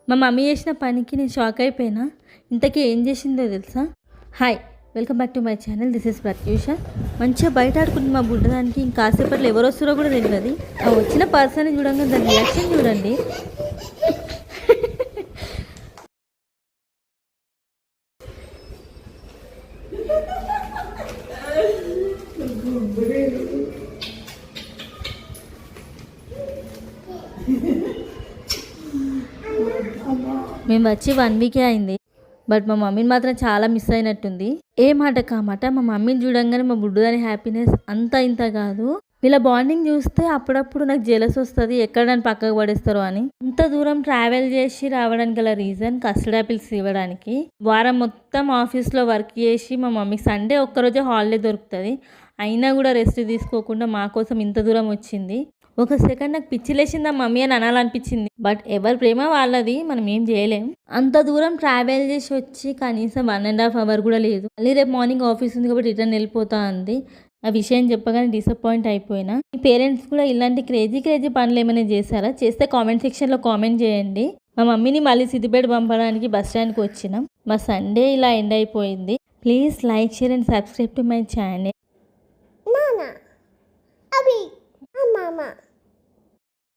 మా మమ్మీ చేసిన పనికి నేను షాక్ అయిపోయినా. ఇంతకీ ఏం చేసిందో తెలుసా? Hi, welcome back to my channel. This is Pratyusha. మంచిగా బయట ఆడుకుంటుంది మా బుడ్డదానికి. ఇంకాసేపట్లో ఎవరు వస్తారో కూడా తెలియదు. ఆ వచ్చిన పర్సన్ చూడంగా దాని రియాక్షన్ చూడండి. మేము వచ్చి 1 వీకే అయింది. బట్ మా మమ్మీని మాత్రం చాలా మిస్ అయినట్టుంది. ఏ మాట కామాట మా మమ్మీని చూడంగానే మా బుడ్డుదాని హ్యాపీనెస్ అంత ఇంత కాదు. వీళ్ళ బాండింగ్ చూస్తే అప్పుడప్పుడు నాకు జెలస్ వస్తుంది, ఎక్కడ నన్ను పక్కకు పడేస్తారో అని. ఇంత దూరం ట్రావెల్ చేసి రావడానికి గల రీజన్ కస్టర్డ్ యాపిల్స్ ఇవ్వడానికి. వారం మొత్తం ఆఫీస్లో వర్క్ చేసి మా మమ్మీకి సండే ఒక్కరోజే హాలిడే దొరుకుతుంది. అయినా కూడా రెస్ట్ తీసుకోకుండా మా కోసం ఇంత దూరం వచ్చింది. ఒక సెకండ్ నాకు పిచ్చి లేచిందా మమ్మీ అని అనాలనిపించింది. బట్ ఎవరి ప్రేమ వాళ్ళది, మనం ఏం చేయలేం. అంత దూరం ట్రావెల్ చేసి వచ్చి కనీసం 1.5 అవర్ కూడా లేదు. మళ్ళీ రేపు మార్నింగ్ ఆఫీస్ ఉంది కాబట్టి రిటర్న్ వెళ్ళిపోతా అంది. ఆ విషయం చెప్పగానే డిసప్పాయింట్ అయిపోయినా. మీ పేరెంట్స్ కూడా ఇలాంటి క్రేజీ పనులు ఏమైనా చేశారా? చేస్తే కామెంట్ సెక్షన్లో కామెంట్ చేయండి. మా మమ్మీని మళ్ళీ సిద్దిపేట పంపడానికి బస్ స్టాండ్కి వచ్చినాం. మా సండే ఇలా ఎండ్ అయిపోయింది. Please like, share and subscribe to my channel. Mama.